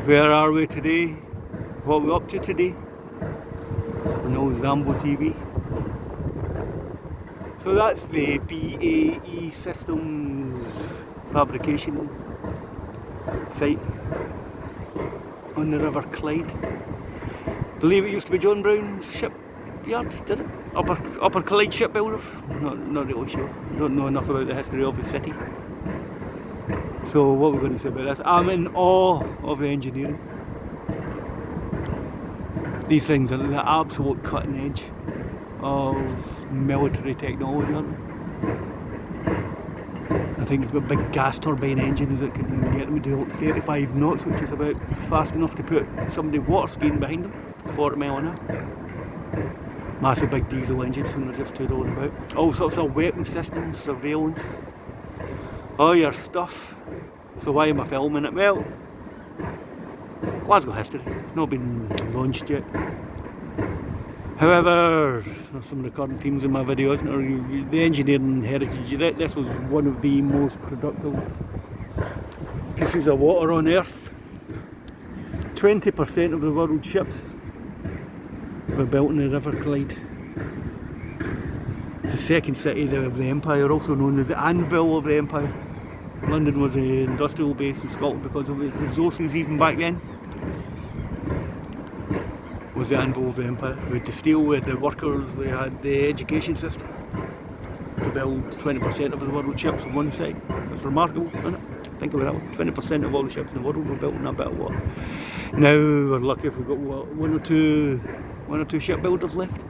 Where are we today? What are we up to today? On old Zambo TV. So that's the BAE Systems fabrication site on the River Clyde. Believe it used to be John Brown's shipyard, did it? Upper Clyde shipbuilders? Not really sure. Don't know enough about the history of the city. So what we're going to say about this, I'm in awe of the engineering. These things are the absolute cutting edge of military technology, aren't they? I think they've got big gas turbine engines that can get them to 35 knots, which is about fast enough to put somebody water skiing behind them, 40 mile an hour. Massive big diesel engines when they're just tootling about. All sorts of weapon systems, surveillance, all your stuff. So why am I filming it? Well, Glasgow history. It's not been launched yet. However, there's some recurring themes in my video, isn't there? The engineering heritage. This was one of the most productive pieces of water on earth. 20% of the world's ships were built in the River Clyde. It's the second city of the empire, also known as the anvil of the empire. London was an industrial base in Scotland because of its resources even back then. Was the anvil of the empire. We had the steel, we had the workers, we had the education system to build 20% of the world's ships on one site. It's remarkable, isn't it? Think about that. 20% of all the ships in the world were built in that bit of water. Now we're lucky if we've got one or two shipbuilders left,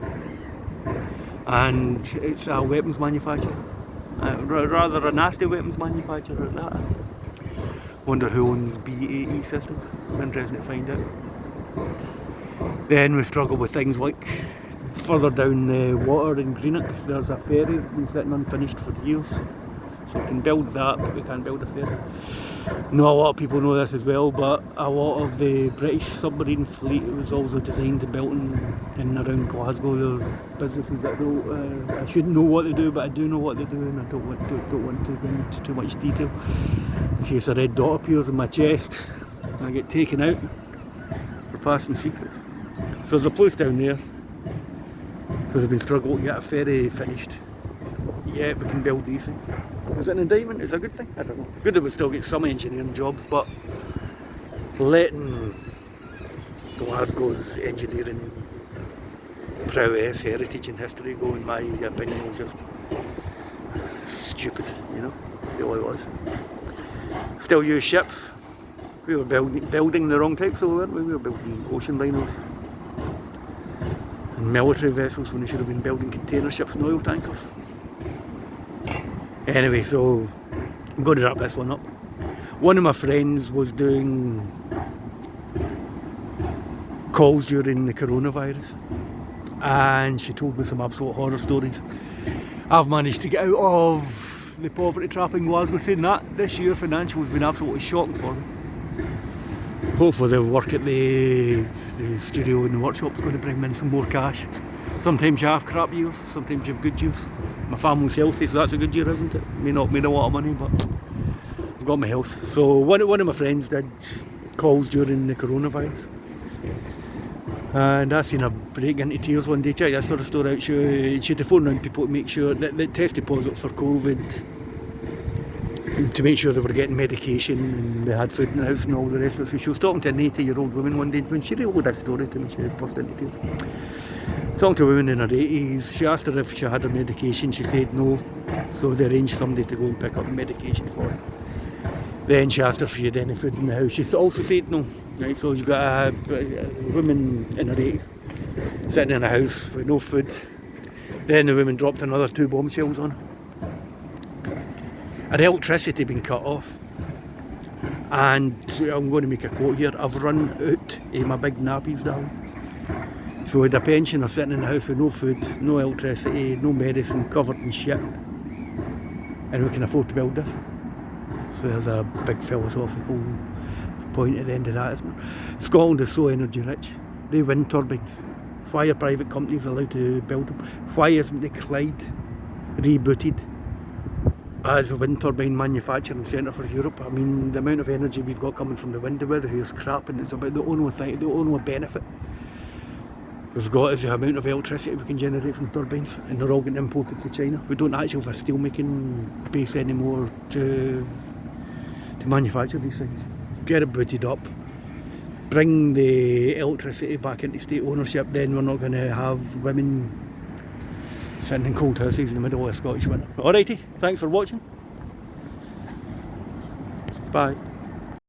and it's a weapons manufacturer. Rather a nasty weapons manufacturer at that. Wonder who owns BAE Systems. Interesting to find out. Then we struggle with things like further down the water in Greenock, there's a ferry that's been sitting unfinished for years. So we can build that, but we can't build a ferry. Not a lot of people know this as well, but a lot of the British submarine fleet was also designed and built in and around Glasgow. There's businesses that I shouldn't know what they do, but I do know what they do, and I don't want to go into too much detail in case a red dot appears in my chest and I get taken out for passing secrets. So there's a place down there because we've been struggling to get a ferry finished. Yeah, we can build these things. Is it an indictment? Is it a good thing? I don't know. It's good that we still get some engineering jobs, but letting Glasgow's engineering prowess, heritage and history go, in my opinion, was just stupid, you know? It really was. Still use ships. We were building the wrong types, so weren't we? We were building ocean liners and military vessels when we should have been building container ships and oil tankers. Anyway, so I'm going to wrap this one up. One of my friends was doing calls during the coronavirus, and she told me some absolute horror stories. I've managed to get out of the poverty trap in Glasgow, saying that this year financial has been absolutely shocking for me. Hopefully the work at the studio and the workshop is going to bring me in some more cash. Sometimes you have crap years, sometimes you have good years. My family's healthy, so that's a good year, isn't it? May not made a lot of money, but I've got my health. So one of my friends did calls during the coronavirus, and I seen her break into tears one day. Check this sort of story out. She had to phone around people to make sure that they tested positive for COVID, and to make sure they were getting medication and they had food in the house and all the rest of it. So she was talking to an 80-year-old woman one day. When she revealed this story to me, she burst into tears. Talking to a woman in her 80s, she asked her if she had her medication. She said no, so they arranged somebody to go and pick up the medication for her. Then she asked her if she had any food in the house. She also said no. Right, so you've got a woman in her 80s sitting in a house with no food. Then the woman dropped another 2 bombshells on her. Her electricity had been cut off, and I'm going to make a quote here: "I've run out of my big nappies, darling." So we had a pensioner sitting in the house with no food, no electricity, no medicine, covered in shit, and we can afford to build this. So there's a big philosophical point at the end of that, isn't there? Scotland is so energy rich. They wind turbines. Why are private companies allowed to build them? Why isn't the Clyde rebooted as a wind turbine manufacturing centre for Europe. I mean, the amount of energy we've got coming from the wind, the weather here is crap, and it's about the only thing, the only benefit we've got is the amount of electricity we can generate from turbines, and they're all getting imported to China. We don't actually have a steel making base anymore to manufacture these things. Get it booted up, bring the electricity back into state ownership, then we're not going to have women sitting in cold houses in the middle of a Scottish winter. Alrighty, thanks for watching. Bye.